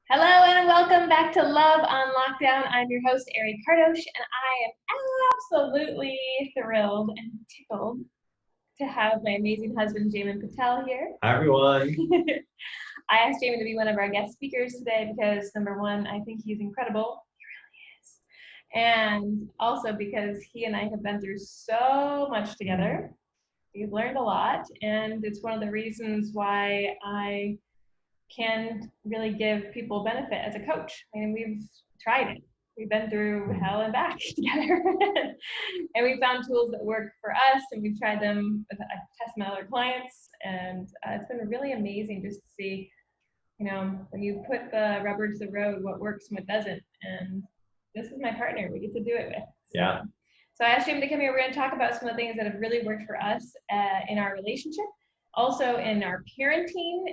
Hello and welcome back to Love on Lockdown. I'm your host, Eri Kardos, and I am absolutely thrilled and tickled to have my amazing husband, Jaymin Patel, here. Hi, everyone. I asked Jaymin to be one of our guest speakers today because, number one, I think he's incredible. He really is. And also because he and I have been through so much together. We've learned a lot, and it's one of the reasons why I can really give people benefit as a coach. I mean, we've tried it. We've been through hell and back together. And we found tools that work for us, and we've tried them with test my other clients. And it's been really amazing just to see, when you put the rubber to the road, what works and what doesn't. And this is my partner we get to do it with. Yeah. So I asked him to come here. We're going to talk about some of the things that have really worked for us in our relationship. Also in our parenting,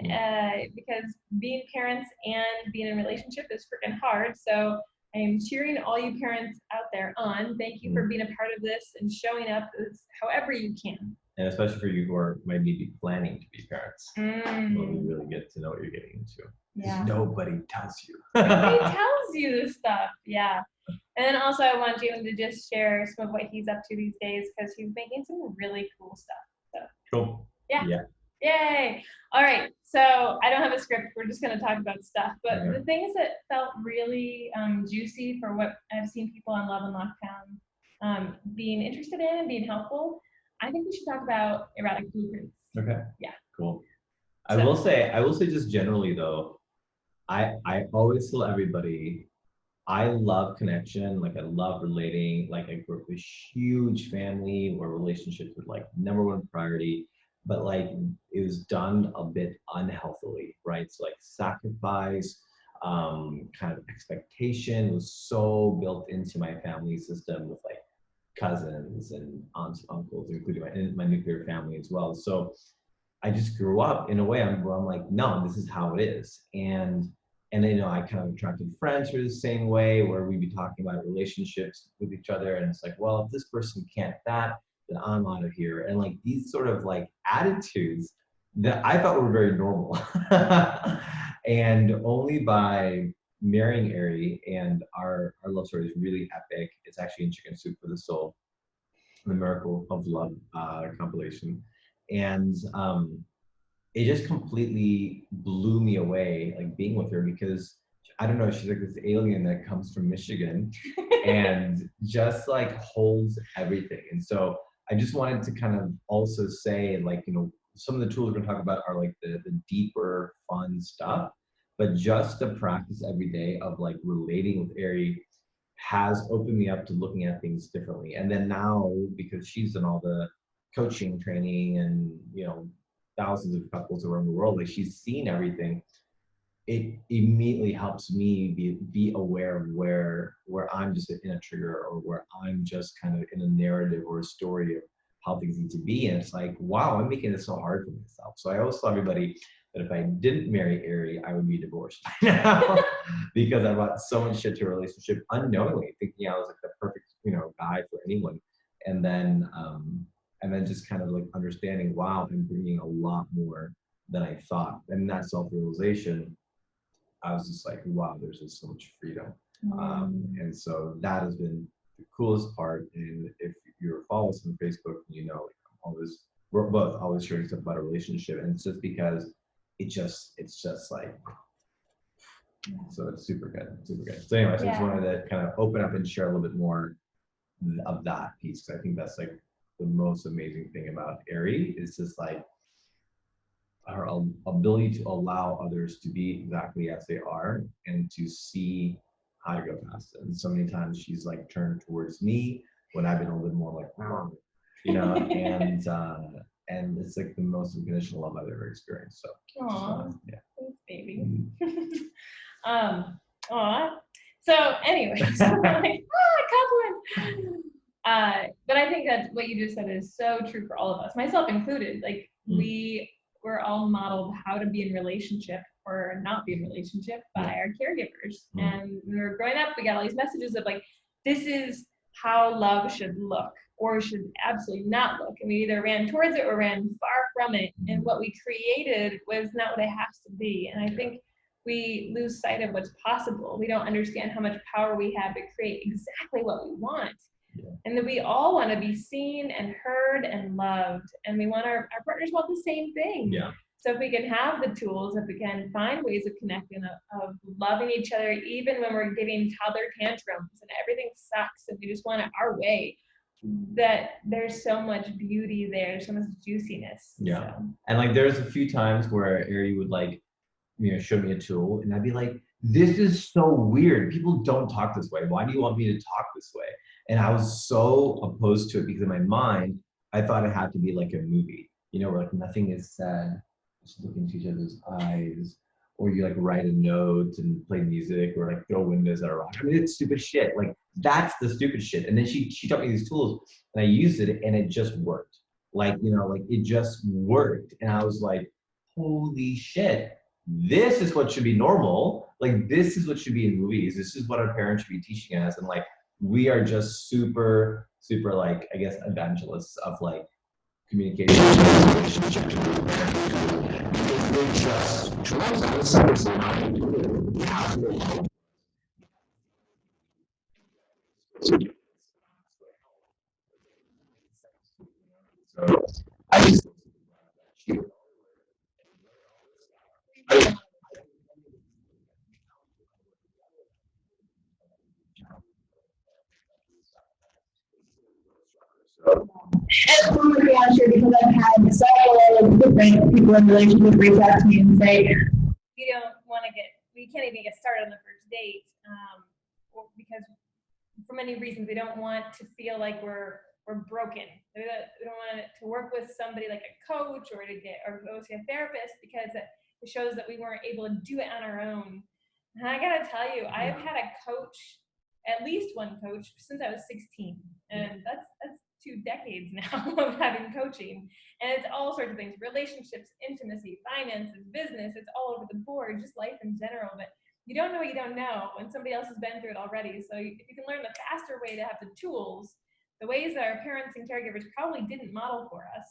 because being parents and being in a relationship is freaking hard. So I am cheering all you parents out there on. Thank you for being a part of this and showing up however you can. And especially for you who might be planning to be parents. When you really get to know what you're getting into. Yeah. Nobody tells you. Nobody tells you this stuff. Yeah. And then also I want Jaymin to just share some of what he's up to these days because he's making some really cool stuff. So. Cool. Yeah. Yeah. Yay. All right. So I don't have a script. We're just going to talk about stuff. But the things that felt really juicy for what I've seen people on Love and Lockdown being interested in and being helpful, I think we should talk about erotic blueprints. Okay. Yeah. Cool. I will say just generally though, I always tell everybody, I love connection. Like I love relating. Like I grew up with a huge family where relationships were like #1 priority. But like it was done a bit unhealthily, right? So like sacrifice, kind of expectation was so built into my family system with like cousins and aunts, uncles, including my nuclear family as well. So I just grew up in a way where I'm like, no, this is how it is. And I kind of attracted friends who are the same way, where we'd be talking about relationships with each other. And it's like, well, if this person can't that, then I'm out of here. And like these sort of like attitudes that I thought were very normal. And only by marrying Eri, and our love story is really epic. It's actually in Chicken Soup for the Soul, the Miracle of Love compilation. And it just completely blew me away, like being with her, because I don't know, she's like this alien that comes from Michigan and just like holds everything. And so I just wanted to kind of also say, like, some of the tools we're gonna talk about are like the deeper, fun stuff, but just the practice every day of like relating with Eri has opened me up to looking at things differently. And then now, because she's done all the coaching training and, thousands of couples around the world, like she's seen everything, it immediately helps me be aware of where I'm just in a trigger, or where I'm just kind of in a narrative or a story of how things need to be. And it's like, wow, I'm making it so hard for myself. So I always tell everybody that if I didn't marry Eri, I would be divorced by now because I brought so much shit to a relationship unknowingly, thinking I was like the perfect, guy for anyone. And then just kind of like understanding, wow, I'm bringing a lot more than I thought. And that self-realization, I was just like, wow, there's just so much freedom. And so that has been the coolest part. And if you're following us on Facebook, like we're both always sharing stuff about a relationship. And it's just because it's just like, so it's super good, super good. So anyways, I just wanted to kind of open up and share a little bit more of that piece, because I think that's like the most amazing thing about Eri is just like her ability to allow others to be exactly as they are and to see how to go past it. And so many times she's like turned towards me when I've been a little bit more like, and it's like the most unconditional love I've ever experienced. So, yeah. Thanks, baby. So anyways, like, compliment. But I think that what you just said is so true for all of us, myself included. Like we're all modeled how to be in relationship or not be in relationship by our caregivers. And when we were growing up, we got all these messages of like, this is how love should look or should absolutely not look. And we either ran towards it or ran far from it. And what we created was not what it has to be. And I think we lose sight of what's possible. We don't understand how much power we have to create exactly what we want. Yeah. And that we all want to be seen and heard and loved. And we want our partners want the same thing. Yeah. So if we can have the tools, if we can find ways of connecting, of loving each other, even when we're giving toddler tantrums and everything sucks and we just want it our way, that there's so much beauty there, so much juiciness. Yeah. So. And like there's a few times where Eri would like, show me a tool and I'd be like, this is so weird. People don't talk this way. Why do you want me to talk this way? And I was so opposed to it because in my mind, I thought it had to be like a movie, where like nothing is said, just look into each other's eyes, or you like write a note and play music, or like throw windows at a rock. I mean, it's stupid shit. Like that's the stupid shit. And then she taught me these tools and I used it and it just worked. Like, like it just worked. And I was like, holy shit, this is what should be normal. Like this is what should be in movies. This is what our parents should be teaching us. And like, we are just super, super like, I guess, evangelists of like communication. So I just And I'm really unsure because I've had several different people in relationships reach out to me and say, we don't want to we can't even get started on the first date because for many reasons we don't want to feel like we're broken. We don't want to work with somebody like a coach or go to a therapist because it shows that we weren't able to do it on our own. And I gotta tell you, I've had a coach, at least one coach, since I was 16, and that's 2 decades now of having coaching. And it's all sorts of things: relationships, intimacy, finances, business. It's all over the board, just life in general. But you don't know what you don't know, and somebody else has been through it already. So if you can learn the faster way to have the tools, the ways that our parents and caregivers probably didn't model for us,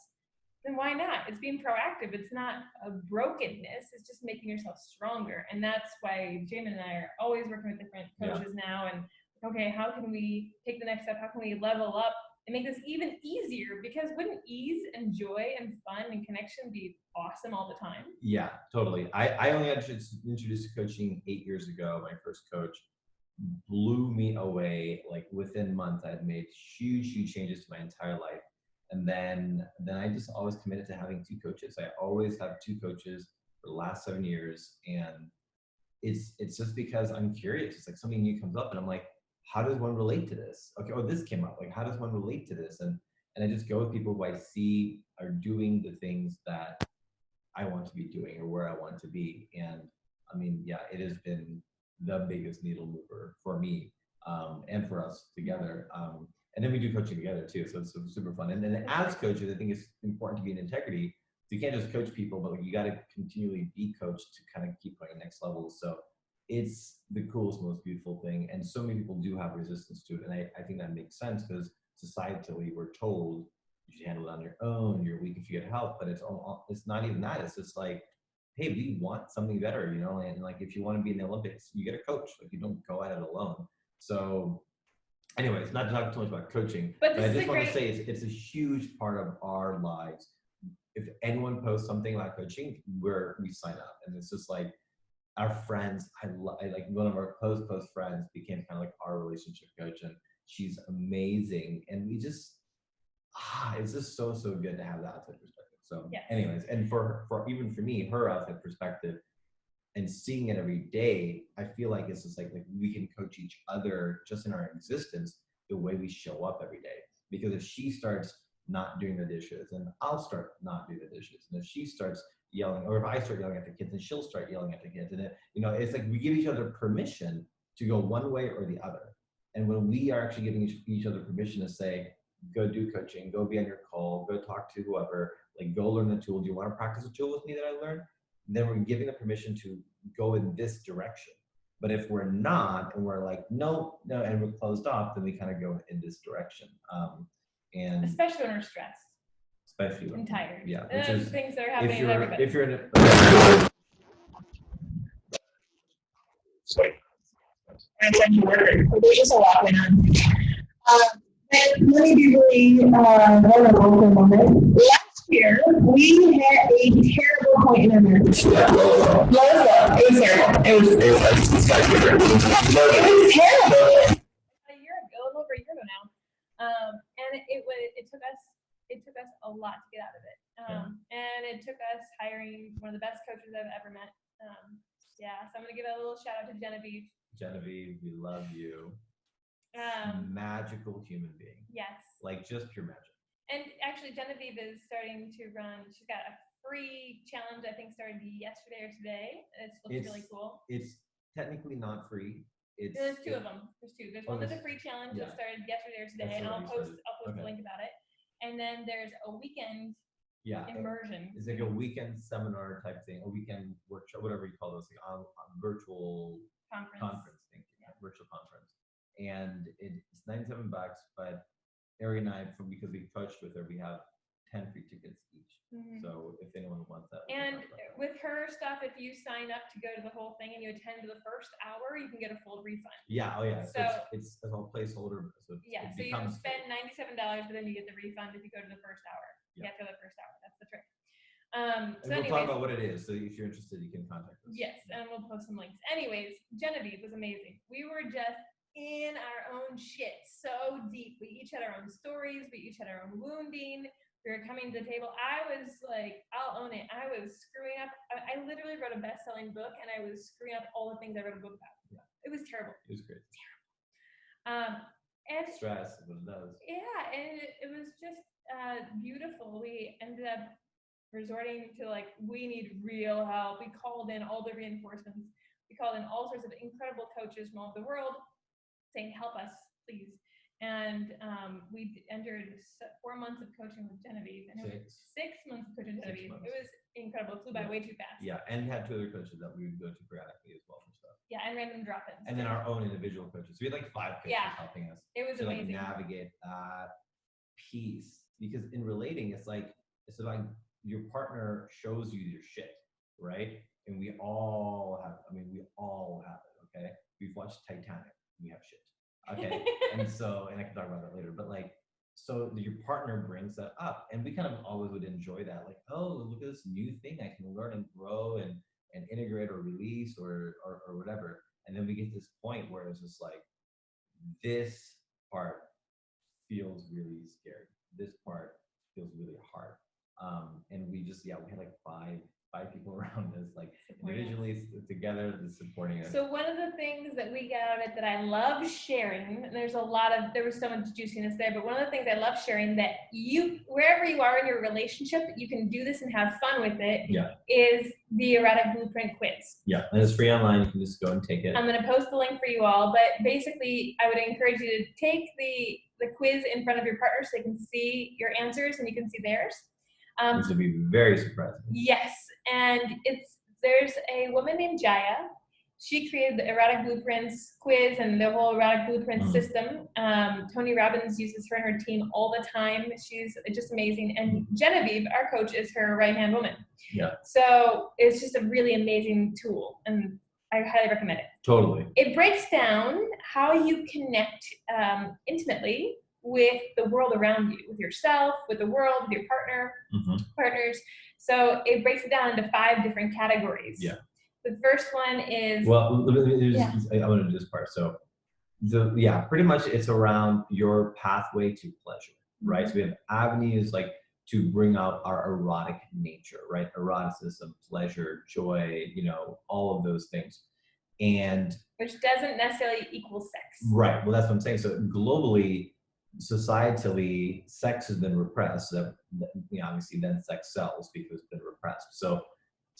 then why not? It's being proactive. It's not a brokenness. It's just making yourself stronger. And that's why Jaymin and I are always working with different coaches now. And okay, how can we take the next step? How can we level up and make this even easier? Because wouldn't ease and joy and fun and connection be awesome all the time? Yeah, totally. I only introduced to coaching 8 years ago. My first coach blew me away. Like within months, I had made huge changes to my entire life. And then I just always committed to having 2 coaches. I always have 2 coaches for the last 7 years. And it's just because I'm curious. It's like something new comes up and I'm like, how does one relate to this? Okay, oh, this came up. Like, how does one relate to this? And I just go with people who I see are doing the things that I want to be doing or where I want to be. And I mean, yeah, it has been the biggest needle mover for me and for us together. And then we do coaching together too, so it's super fun. And then as coaches, I think it's important to be in integrity. So you can't just coach people, but like you got to continually be coached to kind of keep going next level. So it's the coolest, most beautiful thing. And so many people do have resistance to it. And I think that makes sense because societally we're told you should handle it on your own, you're weak if you get help, but it's not even that. It's just like, hey, we want something better, and like if you want to be in the Olympics, you get a coach. Like you don't go at it alone. So anyways, not to talk too much about coaching, but I just want to say it's a huge part of our lives. If anyone posts something about coaching, we sign up. And it's just like our friends, I like one of our close friends became kind of like our relationship coach, and she's amazing. And we just, it's just so good to have that outside perspective. So anyways, and for even for me, her outside perspective and seeing it every day, I feel like it's just like we can coach each other just in our existence, the way we show up every day. Because if she starts not doing the dishes, then I'll start not doing the dishes. And if she starts yelling, or if I start yelling at the kids, then she'll start yelling at the kids. And it's like we give each other permission to go one way or the other. And when we are actually giving each other permission to say, go do coaching, go be on your call, go talk to whoever, like go learn the tool. Do you want to practice a tool with me that I learned? Then we're giving the permission to go in this direction. But if we're not, and we're like, no, and we're closed off, then we kind of go in this direction. And especially when we're stressed. Especially and tired. Yeah. And Which is things that are happening to everybody. If you're in a and essential workers. So there's just a lot going on. And let me be really vulnerable for a moment. Last year, we had a terrible point in our marriage. It was terrible. It was terrible. A year ago, a little over a year ago now, and it took us a lot to get out of it. And it took us hiring one of the best coaches I've ever met. Yeah, so I'm gonna give a little shout out to Genevieve. Genevieve, we love you. Magical human being. Yes. Like just pure magic. And actually, Genevieve is starting to run. She's got a free challenge. I think started yesterday or today. It looks really cool. It's technically not free. There's two of them. There's two. There's one that's a free challenge that started yesterday or today, and I'll post a link about it. And then there's a weekend immersion. It's like a weekend seminar type thing, a weekend workshop, whatever you call those, like on virtual conference thing, virtual conference. And it's $97, but Eri and I, because we coached with her, we have 10 free tickets each. So if anyone wants that. And with her stuff, if you sign up to go to the whole thing and you attend to the first hour, you can get a full refund. Yeah, oh yeah. So it's a whole placeholder. So yeah, so you spend $97, but then you get the refund if you go to the first hour. Yeah, to the first hour. That's the trick. So we'll talk about what it is. So if you're interested, you can contact us. Yes, and we'll post some links. Anyways, Genevieve was amazing. We were just in our own shit so deep. We each had our own stories. We each had our own wounding. We were coming to the table. I was like, I'll own it. I was screwing up. I literally wrote a best-selling book, and I was screwing up all the things I wrote a book about. Yeah. It was terrible. It was great. Terrible. And stress, what it does. Yeah, and it was just beautiful. We ended up resorting to like, we need real help. We called in all the reinforcements. We called in all sorts of incredible coaches from all over the world saying, help us, please. And we entered 4 months of coaching with Genevieve, and it was 6 months of coaching with Genevieve. It was incredible. It flew by way too fast. Yeah, and had 2 other coaches that we would go to periodically as well for stuff. Yeah, and random drop-ins. And then our own individual coaches. We had like 5 coaches helping us. It was amazing. Like navigate that piece, because in relating, it's like your partner shows you your shit, right? And we all have it. Okay, we've watched Titanic. We have shit. Okay, and I can talk about that later. But like, so your partner brings that up, and we kind of always would enjoy that. Like, oh, look at this new thing I can learn and grow and integrate or release or whatever. And then we get to this point where it's just like, this part feels really scary. This part feels really hard. And we had like five people around us, like individually, together, just supporting us. So one of the things that we got out of it that I love sharing, and there was so much juiciness there, but one of the things I love sharing that wherever you are in your relationship, you can do this and have fun with it, is the Erotic Blueprint quiz. Yeah, and it's free online. You can just go and take it. I'm going to post the link for you all, but basically I would encourage you to take the quiz in front of your partner so they can see your answers and you can see theirs. Which would be very surprising. Yes, and there's a woman named Jaya. She created the Erotic Blueprints quiz and the whole Erotic Blueprint system. Tony Robbins uses her and her team all the time. She's just amazing. And Genevieve, our coach, is her right-hand woman. Yeah. So it's just a really amazing tool, and I highly recommend it. Totally. It breaks down how you connect intimately with the world around you, with yourself, with the world, with your partners. So it breaks it down into 5 different categories. Yeah. The first one is. Well, I want to do this part. So, pretty much it's around your pathway to pleasure, right? So we have avenues like to bring out our erotic nature, right? Eroticism, pleasure, joy, all of those things. And. Which doesn't necessarily equal sex. Right. Well, that's what I'm saying. So globally, societally, sex has been repressed. Obviously, then sex sells because it's been repressed. So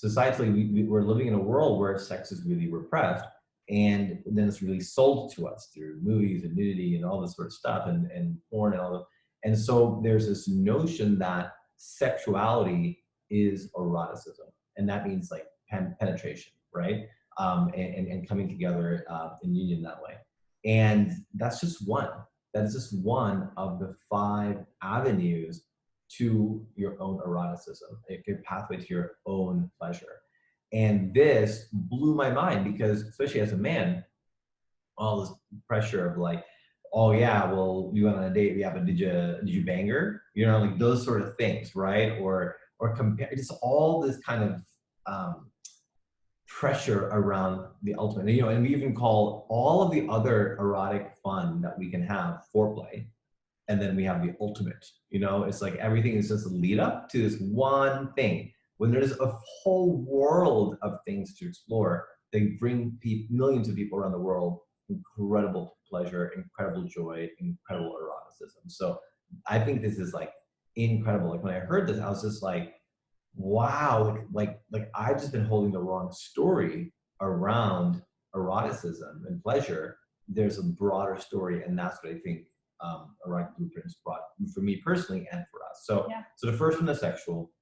societally, we're living in a world where sex is really repressed, and then it's really sold to us through movies and nudity and all this sort of stuff, and porn and all that. And so there's this notion that sexuality is eroticism, and that means like penetration, right? And coming together in union that way. And that's just one. That is just one of the 5 avenues to your own eroticism, a pathway to your own pleasure. And this blew my mind because, especially as a man, all this pressure of like, oh yeah, well, you went on a date, yeah, but did you bang her? You know, like those sort of things, right? Or compare, just all this kind of pressure around the ultimate. And, you know, and we even call all of the other erotic fun that we can have foreplay, and then we have the ultimate. You know, it's like everything is just a lead up to this one thing. When there's a whole world of things to explore, they bring millions of people around the world incredible pleasure, incredible joy, incredible eroticism. So I think this is like incredible. Like when I heard this, I was just like, wow, like I've just been holding the wrong story around eroticism and pleasure. There's a broader story, and that's what I think Erotic Blueprints brought for me personally and for us. So, Yeah. so the first one is sexual.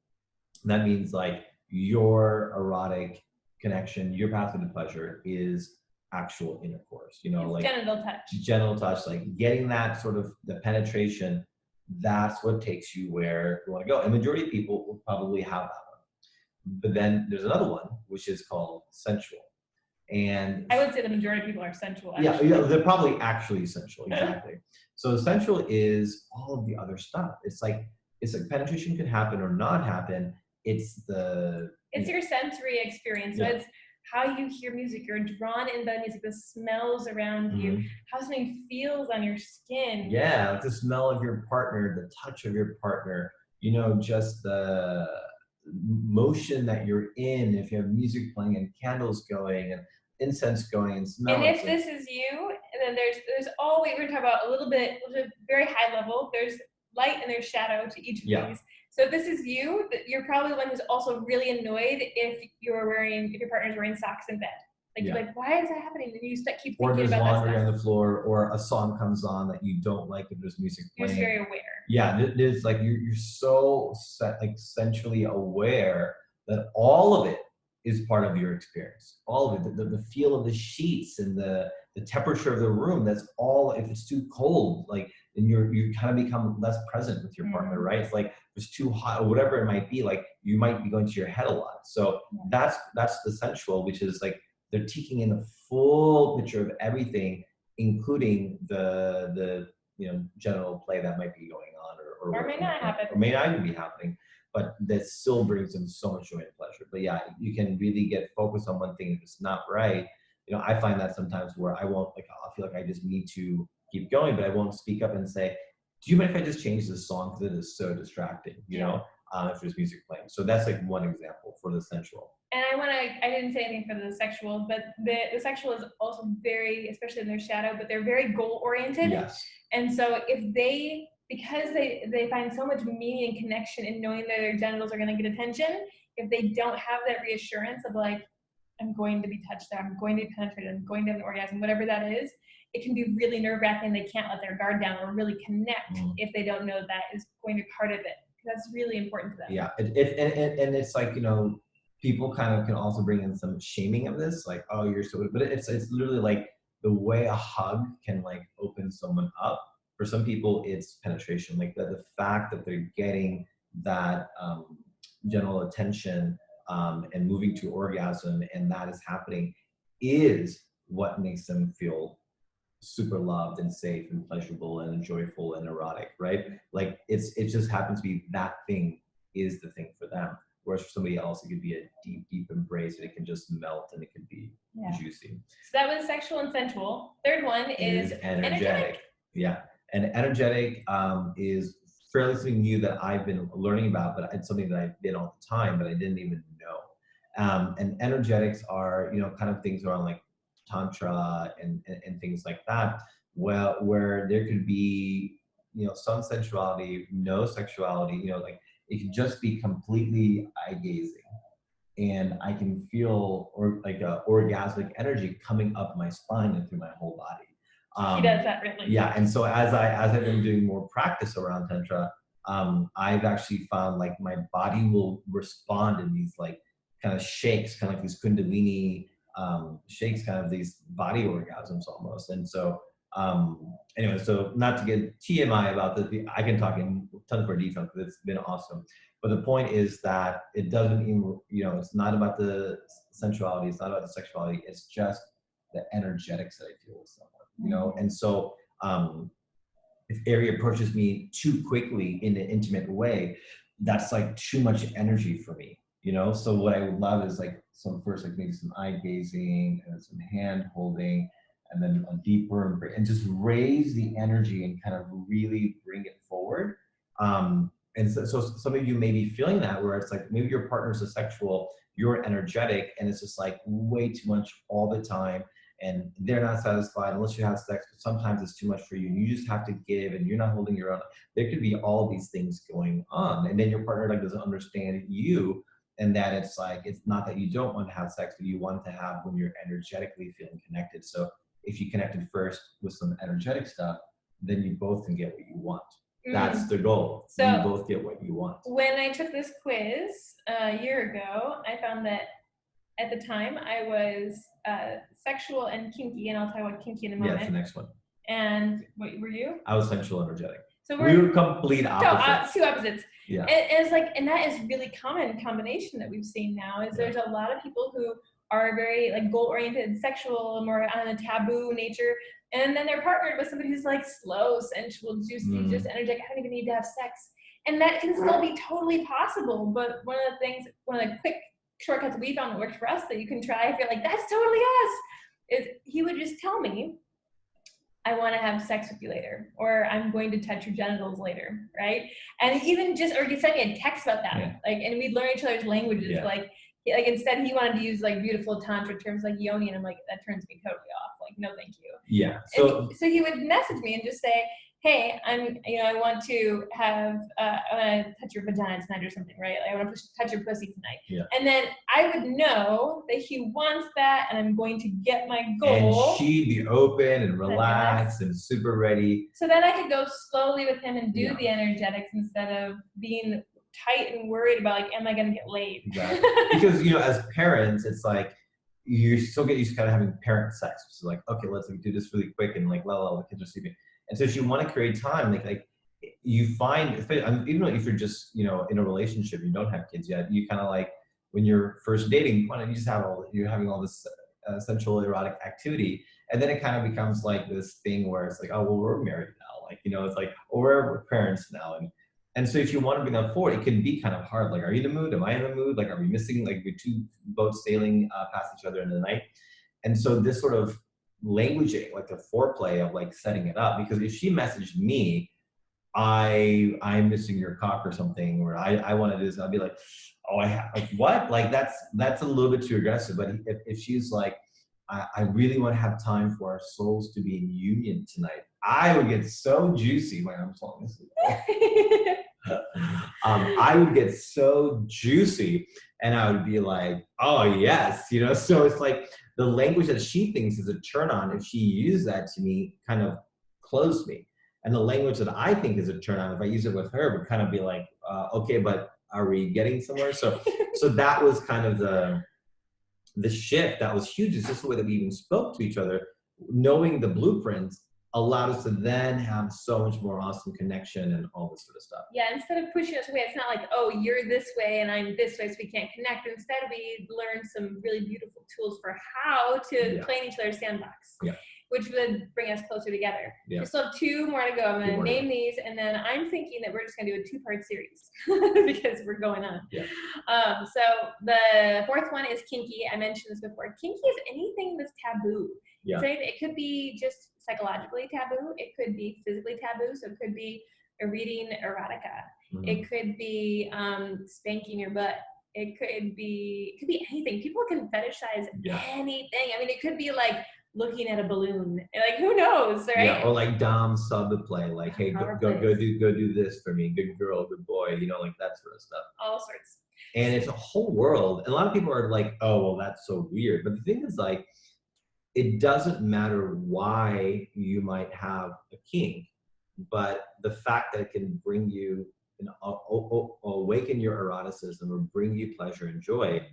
That means like your erotic connection, your pathway to pleasure is actual intercourse. You know, like genital touch, like getting that sort of the penetration. That's what takes you where you want to go. And majority of people will probably have that one. But then there's another one, which is called sensual. And I would say the majority of people are sensual. Yeah, they're probably actually sensual, exactly. So sensual is all of the other stuff. It's like penetration could happen or not happen. It's your sensory experience. So it's how you hear music. You're drawn in by music, the smells around you, how something feels on your skin. Yeah, like the smell of your partner, the touch of your partner, you know, just the motion that you're in, if you have music playing and candles going and incense going and smells. And if this is you, and then there's always, we're gonna talk about a little bit, very high level, there's light and there's shadow to each of these. So if this is you, you're probably the one who's also really annoyed if your partner's wearing socks in bed. Like, you're like, why is that happening? And you keep thinking about that. Or there's laundry on the floor, or a song comes on that you don't like if there's music playing. You're very aware. Yeah, there's like, you're so sensually aware that all of it is part of your experience. All of it, the feel of the sheets and the temperature of the room, that's all. If it's too cold, like, then you kind of become less present with your partner, right? It's like, if it's too hot or whatever it might be, like you might be going to your head a lot. So that's the sensual, which is like, they're taking in the full picture of everything, including the genital play that might be going on, or may not happen, or may not even be happening, but that still brings them so much joy and pleasure. But yeah, you can really get focused on one thing if it's not right. You know, I find that sometimes where I won't, like, I'll feel like I just need to keep going, but I won't speak up and say, do you mind if I just change this song because it is so distracting, you know, if there's music playing. So that's like one example for the sensual. And I didn't say anything for the sexual, but the sexual is also very, especially in their shadow, but they're very goal oriented. Yes. And so because they find so much meaning and connection in knowing that their genitals are going to get attention, if they don't have that reassurance of like, I'm going to be touched there, I'm going to be penetrated, I'm going to have an orgasm, whatever that is, it can be really nerve-wracking. They can't let their guard down or really connect if they don't know that is going to be part of it. That's really important to them. Yeah, and it's like, you know, people kind of can also bring in some shaming of this, like, oh, you're so, but it's literally like the way a hug can like open someone up. For some people, it's penetration, like the fact that they're getting that general attention and moving to orgasm, and that is happening, is what makes them feel super loved and safe and pleasurable and joyful and erotic, right? Like it just happens to be that thing is the thing for them. Whereas for somebody else, it could be a deep, deep embrace, and it can just melt and it can be juicy. So that was sexual and sensual. Third one is energetic. Yeah, and energetic is fairly something new that I've been learning about, but it's something that I've been all the time, but I didn't even know. And energetics are, you know, kind of things around like tantra and things like that, where there could be, you know, some sensuality, no sexuality, you know, like it can just be completely eye gazing, and I can feel orgasmic energy coming up my spine and through my whole body. He does that really. Yeah, and so as I've been doing more practice around tantra, I've actually found like my body will respond in these like kind of shakes, kind of like these kundalini shakes, kind of these body orgasms almost. And so Anyway, so not to get TMI about this, I can talk in tons more detail because it's been awesome. But the point is that it doesn't even, it's not about the sensuality, it's not about the sexuality, it's just the energetics that I feel with someone, And so if Eri approaches me too quickly in an intimate way, that's like too much energy for me, So what I would love is like first like maybe some eye gazing and some hand holding, and then a deeper and just raise the energy and kind of really bring it forward. And so some of you may be feeling that where it's like maybe your partner's a sexual, you're energetic, and it's just like way too much all the time, and they're not satisfied unless you have sex, but sometimes it's too much for you and you just have to give and you're not holding your own. There could be all these things going on, and then your partner like doesn't understand you, and that it's like, it's not that you don't want to have sex, but you want to have when you're energetically feeling connected. So if you connected first with some energetic stuff, then you both can get what you want. That's the goal. So you both get what you want. When I took this quiz a year ago, I found that at the time I was sexual and kinky, and I'll talk about kinky in a moment. Yeah, it's the next one. And what were you? I was sensual energetic. So we were complete opposites. Two opposites. Yeah. And it's like, and that is really common combination that we've seen now, is there's a lot of people who are very like goal-oriented, sexual, more on a taboo nature, and then they're partnered with somebody who's like slow, sensual, juicy, just energetic. I don't even need to have sex, and that can still be totally possible. But one of the quick shortcuts we found that worked for us that you can try if you're like, that's totally us, is he would just tell me, I want to have sex with you later, or I'm going to touch your genitals later, right? And even just, or he sent me a text about that, and we'd learn each other's languages, like instead he wanted to use like beautiful tantra terms like yoni, and I'm like, that turns me totally off, like no thank you. Yeah. So he would message me and just say, hey, I want to have, I want to touch your vagina tonight or something, right? Like, I want to touch your pussy tonight. Yeah. And then I would know that he wants that, and I'm going to get my goal. And she'd be open and relaxed and super ready. So then I could go slowly with him and do the energetics instead of being tight and worried about like, am I going to get laid? Exactly. Because, as parents, it's like, you still get used to kind of having parent sex. So like, okay, let's do this really quick, and like, the kids are sleeping. And so if you want to create time, like you find, even though if you're just, in a relationship, you don't have kids yet, you kind of like, when you're first dating, you just have you're having all this sensual erotic activity. And then it kind of becomes like this thing where it's like, oh, well, we're married now. Like, it's like, oh, we're parents now. And so if you want to bring that forward, it can be kind of hard. Like, are you in the mood? Am I in the mood? Like, are we missing, like, we're two boats sailing past each other in the night? And so this sort of languaging, like the foreplay of like setting it up, because if she messaged me, I'm missing your cock or something, or I want to do this, I'll be like, oh, I have, like, what? Like, that's a little bit too aggressive. But if she's like, I really want to have time for our souls to be in union tonight, I would get so juicy when I'm talking this. I would get so juicy, and I would be like, oh yes, so it's like the language that she thinks is a turn on, if she used that to me, kind of closed me. And the language that I think is a turn on, if I use it with her, would kind of be like, okay, but are we getting somewhere? So that was kind of the shift that was huge. It's just the way that we even spoke to each other. Knowing the blueprints allowed us to then have so much more awesome connection and all this sort of stuff. Yeah, instead of pushing us away, it's not like, oh, you're this way and I'm this way, so we can't connect. Instead, we learned some really beautiful tools for how to play in each other's sandbox, which would bring us closer together. We still have two more to go. I'm going to name these, and then I'm thinking that we're just going to do a 2-part series because we're going on. So the fourth one is kinky. I mentioned this before. Kinky is anything that's taboo. So it could be just psychologically taboo. It could be physically taboo. So it could be reading erotica. It could be spanking your butt. It could be anything. People can fetishize anything. I mean, it could be like looking at a balloon. Like, who knows, right? Yeah, or like dom sub the play. Like, hey, go do this for me. Good girl, good boy. Like that sort of stuff. All sorts. And it's a whole world. And a lot of people are like, oh, well, that's so weird. But the thing is, like, it doesn't matter why you might have a kink, but the fact that it can bring you, awaken your eroticism or bring you pleasure and joy,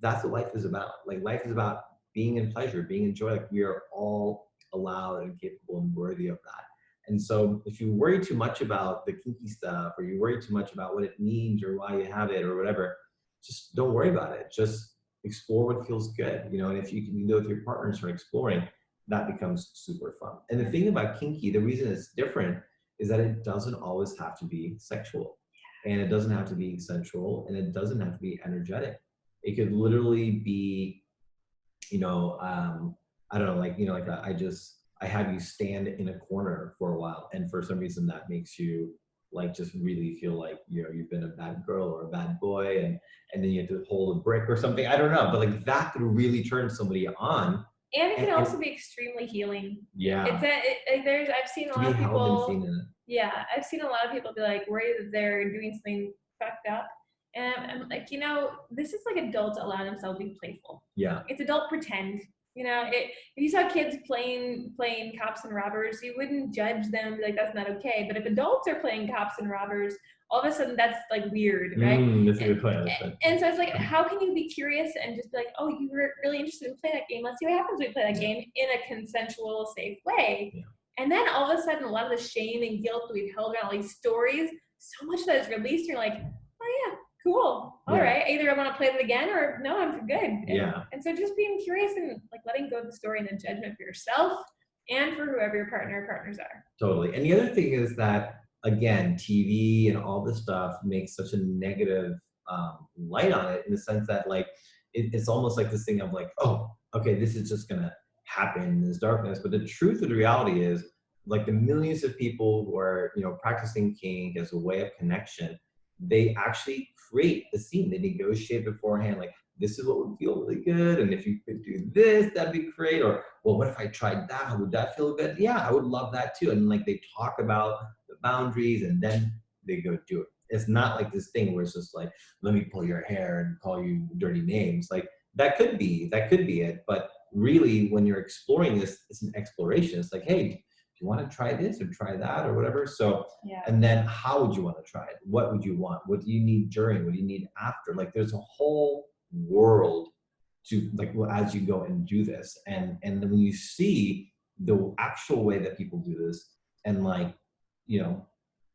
that's what life is about. Like, life is about being in pleasure, being in joy. Like, we are all allowed and capable and worthy of that. And so if you worry too much about the kinky stuff, or you worry too much about what it means or why you have it or whatever, just don't worry about it. Just explore what feels good, you know, and if you can do it with your partner and start exploring, that becomes super fun. And the thing about kinky, the reason it's different is that it doesn't always have to be sexual, and it doesn't have to be sensual, and it doesn't have to be energetic. It could literally be, you know, I don't know, like, you know, like I have you stand in a corner for a while, and for some reason that makes you like just really feel like, you know, you've been a bad girl or a bad boy, and then you have to hold a brick or something. I don't know, but like that could really turn somebody on. And it can also be extremely healing. Yeah. I've seen a lot of people. Yeah, I've seen a lot of people be like worried that they're doing something fucked up. And I'm like, you know, this is like adults allowing themselves to be playful. Yeah. It's adult pretend. You know, if you saw kids playing cops and robbers, you wouldn't judge them like that's not okay. But if adults are playing cops and robbers, all of a sudden that's like weird, right? That's a good point. And so it's like, how can you be curious and just be like, oh, you were really interested in playing that game. Let's see what happens when we play that game in a consensual, safe way. Yeah. And then all of a sudden, a lot of the shame and guilt that we've held around all these stories, so much of that is released. And you're like, oh yeah, cool. All right. Either I want to play it again or no, I'm good. And so just being curious and like letting go of the story and the judgment for yourself and for whoever your partner or partners are. Totally. And the other thing is that, again, TV and all this stuff makes such a negative light on it, in the sense that like, it's almost like this thing of like, oh, okay, this is just going to happen in this darkness. But the truth of the reality is, like, the millions of people who are, you know, practicing kink as a way of connection, they actually create the scene. They negotiate beforehand, like, this is what would feel really good, and if you could do this, that'd be great. Or, well, what if I tried that? How would that feel good? Yeah, I would love that too. And like, they talk about the boundaries, and then they go do it. It's not like this thing where it's just like, let me pull your hair and call you dirty names. Like, that could be it. But really, when you're exploring this, it's an exploration. It's like, hey, do you want to try this or try that or whatever? So, and then how would you want to try it? What would you want? What do you need during? What do you need after? Like, there's a whole world to, like, well, as you go and do this, and then when you see the actual way that people do this, and like, you know,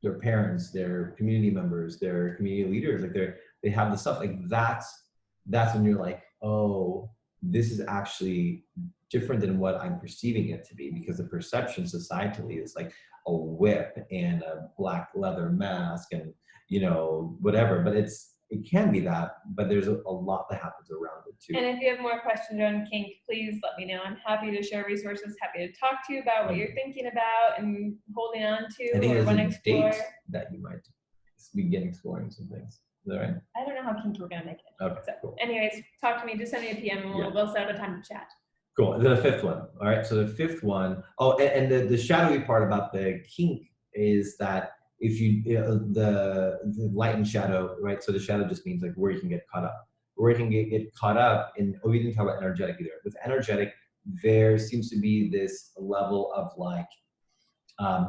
their parents, their community members, their community leaders, like they have the stuff, like that's when you're like, oh, this is actually different than what I'm perceiving it to be, because the perception societally is like a whip and a black leather mask and, you know, whatever. But it can be that, but there's a lot that happens around it too. And if you have more questions on kink, please let me know. I'm happy to share resources, happy to talk to you about what you're thinking about and holding on to, or want to explore. Date that you might begin exploring some things. Is that right? I don't know how kinky we're gonna make it. Okay, so, cool. Anyways, talk to me. Just send me a PM and we'll set up a time to chat. Cool. And then the fifth one. All right. So the fifth one. Oh, and the shadowy part about the kink is that if you the light and shadow, right? So the shadow just means like where you can get caught up. Where you can get caught up in. Oh, we didn't talk about energetic either. With energetic, there seems to be this level of like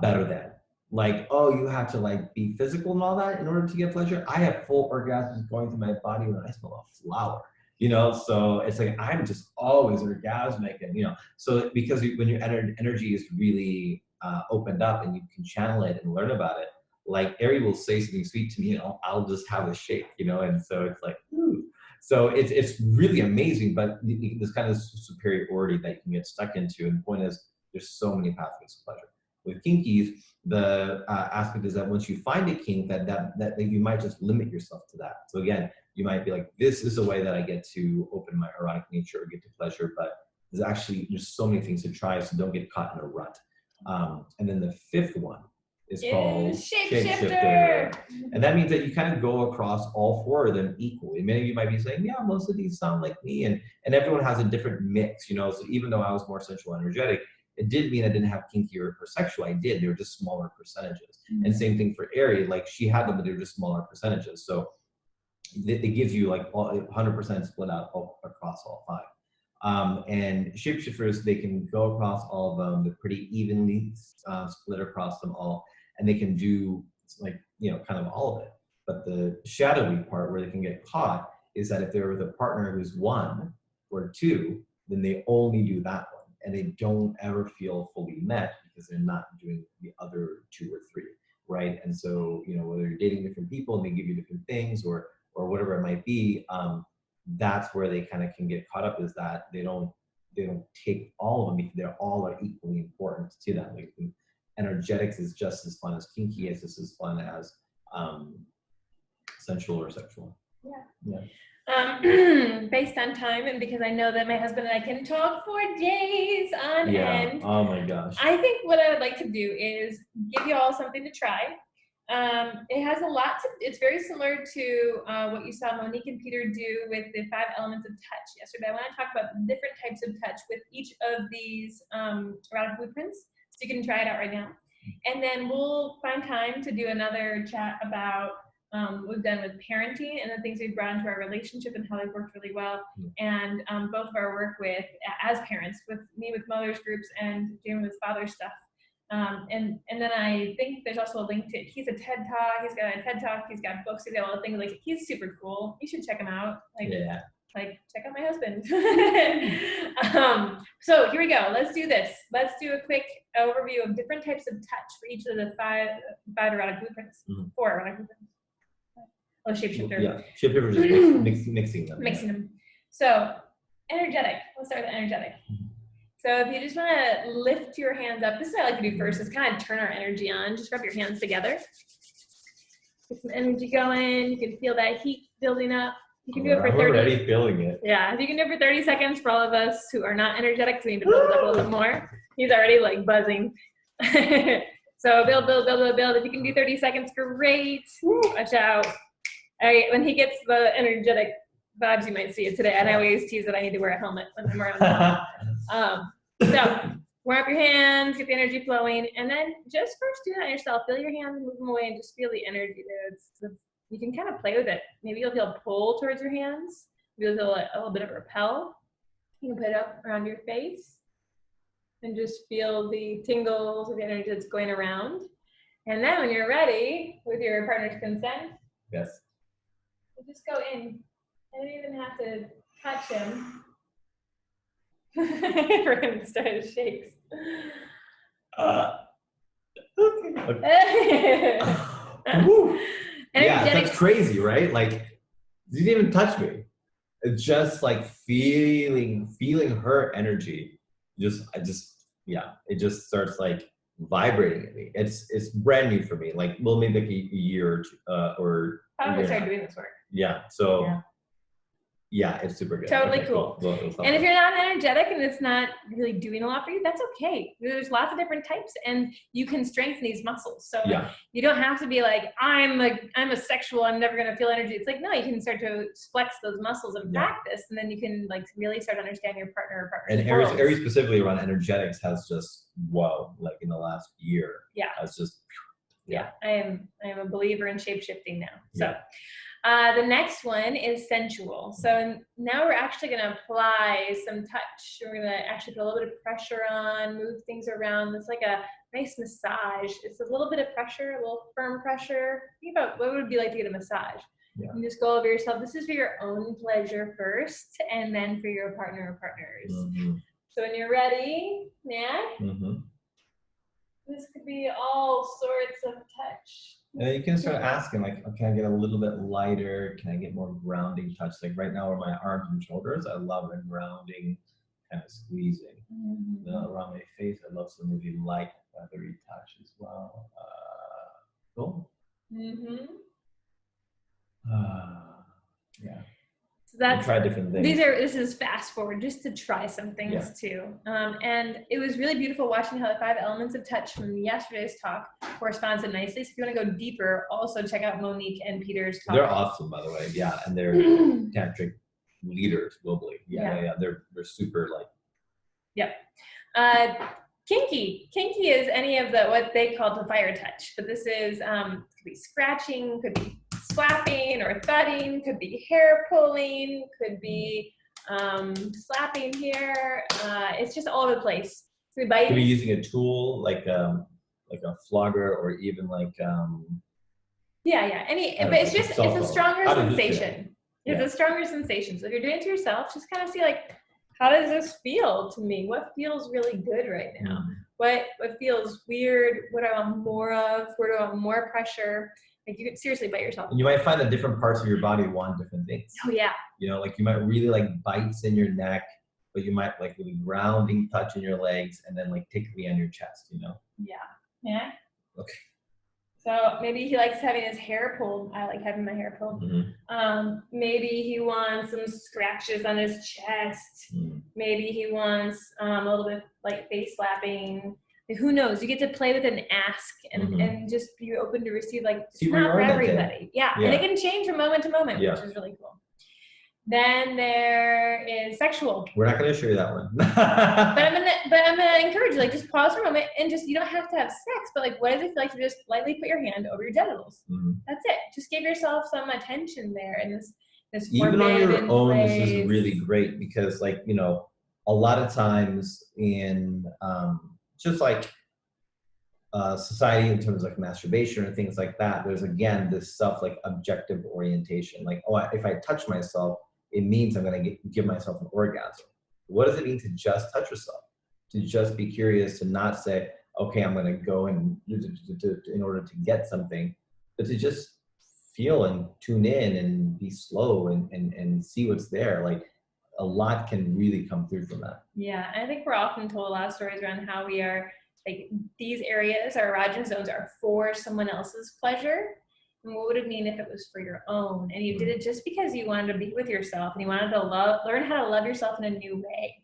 better than. Like, oh, you have to like be physical and all that in order to get pleasure. I have full orgasms going through my body when I smell a flower, you know? So it's like, I'm just always orgasmic, and, you know, so because when your energy is really opened up and you can channel it and learn about it, like Eri will say something sweet to me and I'll just have a shake, you know? And so it's like, ooh. So it's really amazing, but this kind of superiority that you can get stuck into. And the point is, there's so many pathways to pleasure. With kinkies, the aspect is that once you find a kink, that you might just limit yourself to that. So again, you might be like, this is a way that I get to open my erotic nature or get to pleasure, but there's so many things to try, so don't get caught in a rut. And then the fifth one is called Shapeshifter. And that means that you kind of go across all four of them equally. Many of you might be saying, yeah, most of these sound like me, and everyone has a different mix, you know? So even though I was more sensual energetic, it didn't mean I didn't have kinky or sexual. I did. They were just smaller percentages. Mm-hmm. And same thing for Eri. Like, she had them, but they were just smaller percentages. So it gives you like 100% split out across all five. And shapeshifters, they can go across all of them. They're pretty evenly split across them all. And they can do like, you know, kind of all of it. But the shadowy part where they can get caught is that if they're with a partner who's 1 or 2, then they only do that one. and they don't ever feel fully met because they're not doing the other 2 or 3, right? And so, you know, whether you're dating different people and they give you different things or whatever it might be, that's where they kind of can get caught up, is that they don't take all of them because they're all are equally important to them. Like, energetics is just as fun as kinky, is just as fun as sensual or sexual. Yeah. Yeah. Based on time, and because I know that my husband and I can talk for days on end. Oh my gosh. I think what I would like to do is give you all something to try. It has a lot to, it's very similar to what you saw Monique and Peter do with the 5 elements of touch yesterday. I want to talk about the different types of touch with each of these erotic blueprints, so you can try it out right now. And then we'll find time to do another chat about what we've done with parenting and the things we've brought into our relationship and how they've worked really well. And both of our work with, as parents, with me with mothers groups and Jaymin with father stuff. And then I think there's also a link to, he's a TED Talk, he's got a TED Talk, he's got books, he's got all the things, like, he's super cool. You should check him out. Like, like, check out my husband. So here we go. Let's do this. Let's do a quick overview of different types of touch for each of the five erotic blueprints. 4 erotic blueprints. Oh, shapeshifter. Yeah, shapeshifter is just mixing them. Mixing them. So, energetic. Let's start with energetic. So if you just want to lift your hands up, this is what I like to do first, is kind of turn our energy on. Just rub your hands together. Get some energy going. You can feel that heat building up. You can do it for 30. I'm already feeling it. Yeah, if you can do it for 30 seconds for all of us who are not energetic, so we need to build it up a little bit more. He's already like buzzing. So build. If you can do 30 seconds, great. Watch out. When he gets the energetic vibes, you might see it today. And I always tease that I need to wear a helmet when I'm around him. So warm up your hands, get the energy flowing, and then just first do that on yourself. Feel your hands, move them away, and just feel the energy there. You can kind of play with it. Maybe you'll feel a pull towards your hands. Maybe you'll feel a little bit of a repel. You can put it up around your face and just feel the tingles of the energy that's going around. And then when you're ready, with your partner's consent, yes, you just go in. You don't even have to touch him. We're going to start with shakes. Okay. Yeah, that's crazy, right? Like, you didn't even touch me. It's just like feeling her energy. It just starts like vibrating at me. It's brand new for me. Like, well, maybe like a year or 2, or. How did we start doing this work? Yeah. So. Yeah, it's super good. Totally okay, cool. And if you're not energetic and it's not really doing a lot for you, that's okay. There's lots of different types, and you can strengthen these muscles. So you don't have to be like, I'm a sexual, I'm never gonna feel energy. It's like, no, you can start to flex those muscles and practice, and then you can like really start to understand your partner or partner's And Eri specifically around energetics has just like in the last year. Yeah. Has just I am a believer in shape-shifting now. So the next one is sensual. So now we're actually going to apply some touch. We're going to actually put a little bit of pressure on, move things around. It's like a nice massage. It's a little bit of pressure, a little firm pressure. Think about what it would be like to get a massage. You just go over yourself. This is for your own pleasure first, and then for your partner or partners. So when you're ready, this could be all sorts of touch. And then you can start asking, like, can I get a little bit lighter? Can I get more grounding touch? Like right now, where my arms and shoulders, I love a grounding kind of squeezing. Around my face, I love some really light, feathery touch as well. Cool. Yeah. So that's, try different things. This is fast forward just to try some things too. And it was really beautiful watching how the 5 elements of touch from yesterday's talk corresponds so nicely. So if you want to go deeper, also check out Monique and Peter's talk. They're awesome, by the way. Yeah, and they're tantric leaders globally. They're super like. Kinky is any of the what they call the fire touch, but this is could be scratching, could be slapping or thudding, could be hair pulling, could be slapping here. It's just all over the place. Could be using a tool like a flogger, or even like but it's a stronger sensation. It's a stronger sensation. So if you're doing it to yourself, just kind of see like how does this feel to me? What feels really good right now? Mm-hmm. What feels weird? What do I want more of? Where do I want more pressure? Like you could seriously bite yourself. And you might find that different parts of your body want different things. Oh yeah. You know, like you might really like bites in your neck, but you might like really grounding touch in your legs, and then like tickly on your chest, you know? Yeah. Yeah. Okay. So maybe he likes having his hair pulled. I like having my hair pulled. Mm-hmm. Maybe he wants some scratches on his chest. Mm-hmm. Maybe he wants a little bit like face slapping. Like, who knows? You get to play with and ask and just be open to receive. Like it's not for everybody. Yeah. And it can change from moment to moment, which is really cool. Then there is sexual. We're not going to show you that one. but I'm gonna encourage you, like just pause for a moment and just, you don't have to have sex, but like what does it feel like to just lightly put your hand over your genitals? That's it. Just give yourself some attention there in this even on your own place. This is really great because like, you know, a lot of times in just like society in terms of like masturbation or things like that, there's again this self like objective orientation, like, oh, if I touch myself, it means I'm going to give myself an orgasm. What does it mean to just touch yourself? To just be curious, to not say, okay, I'm going to go and in order to get something, but to just feel and tune in and be slow and see what's there. Like a lot can really come through from that. Yeah, I think we're often told a lot of stories around how we are, like these areas, our erogenous zones are for someone else's pleasure. And what would it mean if it was for your own? And you did it just because you wanted to be with yourself and you wanted to learn how to love yourself in a new way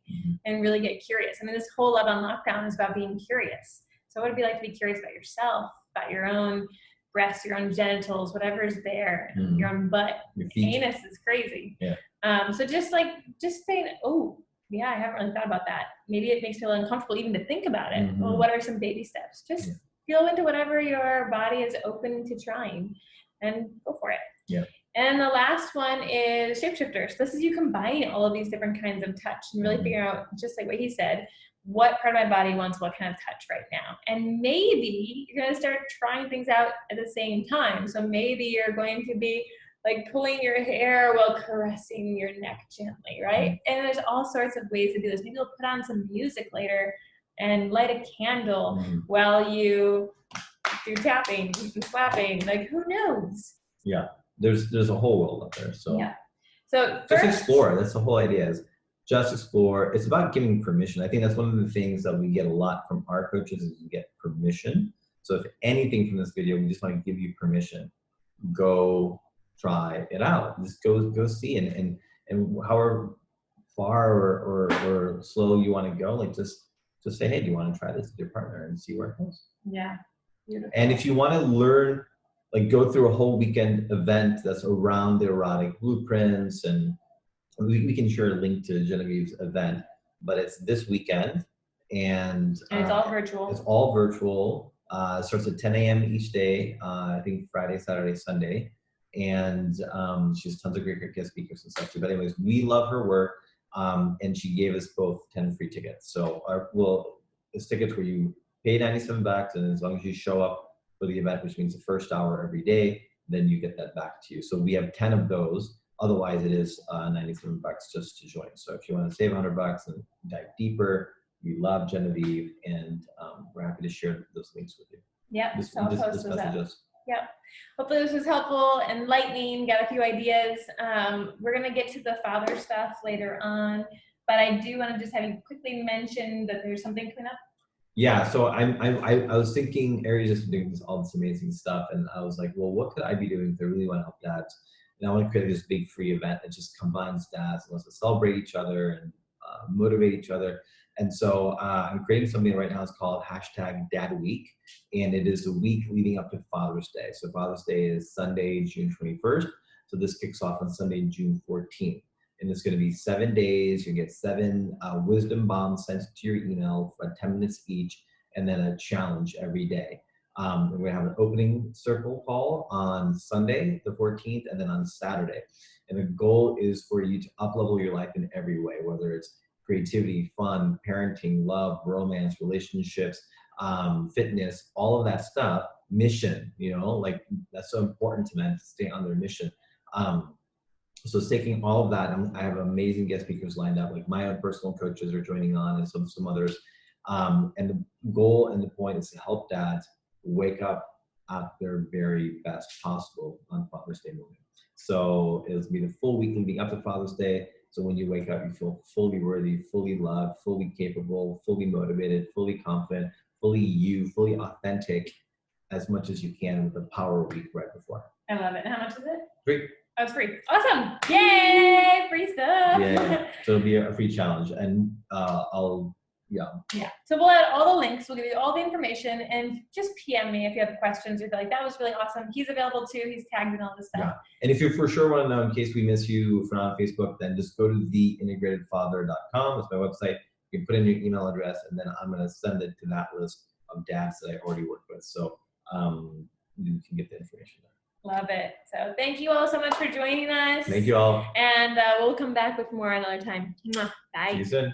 and really get curious. I mean, this whole Love on Lockdown is about being curious. So what would it be like to be curious about yourself, about your own breasts, your own genitals, whatever's there, your own butt, your anus is crazy. Yeah. So just saying, oh, yeah, I haven't really thought about that. Maybe it makes me a little uncomfortable even to think about it. Well, what are some baby steps? Just feel into whatever your body is open to trying and go for it. Yeah. And the last one is shapeshifters. This is you combining all of these different kinds of touch and really figuring out, just like what he said, what part of my body wants what kind of touch right now. And maybe you're going to start trying things out at the same time. So maybe you're going to be like pulling your hair while caressing your neck gently, right? And there's all sorts of ways to do this. Maybe you'll put on some music later and light a candle while you do tapping and slapping. Like, who knows? Yeah, there's a whole world out there. So yeah. So just explore. That's the whole idea, is just explore. It's about giving permission. I think that's one of the things that we get a lot from our coaches is we get permission. So if anything from this video, we just want to give you permission. Go try it out. Just go see and however far or slow you want to go, like just say, hey, do you want to try this with your partner and see where it goes? Yeah. Beautiful. And if you want to learn, like go through a whole weekend event that's around the erotic blueprints, and we can share a link to Genevieve's event, but it's this weekend and it's all virtual. It's all virtual. It starts at 10 a.m. each day. I think Friday, Saturday, Sunday. And she has tons of great guest speakers and stuff too. But anyways, we love her work. And she gave us both 10 free tickets. So it's tickets where you pay $97, and as long as you show up for the event, which means the first hour every day, then you get that back to you. So we have 10 of those. Otherwise, it is $97 just to join. So if you want to save $100 and dive deeper, we love Genevieve, and we're happy to share those links with you. Yep. This messages. Yep. Hopefully this was helpful, enlightening, got a few ideas. We're going to get to the father stuff later on, but I do want to just have you quickly mention that there's something coming up. Yeah, so I was thinking, Eri's just doing all this amazing stuff, and I was like, well, what could I be doing if I really want to help dads? And I want to create this big free event that just combines dads and wants to celebrate each other and motivate each other. And so I'm creating something right now. It's called #DadWeek, and it is the week leading up to Father's Day. So Father's Day is Sunday, June 21st. So this kicks off on Sunday, June 14th. And it's going to be 7 days. You get 7 wisdom bombs sent to your email for 10 minutes each, and then a challenge every day. We're going to have an opening circle call on Sunday, the 14th, and then on Saturday. And the goal is for you to up-level your life in every way, whether it's creativity, fun, parenting, love, romance, relationships, fitness, all of that stuff, mission, like that's so important to men to stay on their mission. So it's taking all of that. I have amazing guest speakers lined up. Like my own personal coaches are joining on, and some others. And the goal and the point is to help dads wake up at their very best possible on Father's Day morning. So it'll be the full week leading up to Father's Day. So when you wake up, you feel fully worthy, fully loved, fully capable, fully motivated, fully confident, fully you, fully authentic, as much as you can with the power week right before. I love it. How much is it? Free. Oh, it's free. Awesome. Yay, free stuff. Yeah. So it'll be a free challenge, and Yeah. So we'll add all the links. We'll give you all the information, and just PM me if you have questions or feel like that was really awesome. He's available too. He's tagged in all this stuff. Yeah. And if you for sure want to know, in case we miss you if we're not on Facebook, then just go to theintegratedfather.com. That's my website. You can put in your email address, and then I'm going to send it to that list of dads that I already work with. So you can get the information there. Love it. So thank you all so much for joining us. Thank you all. And we'll come back with more another time. Bye. See you soon.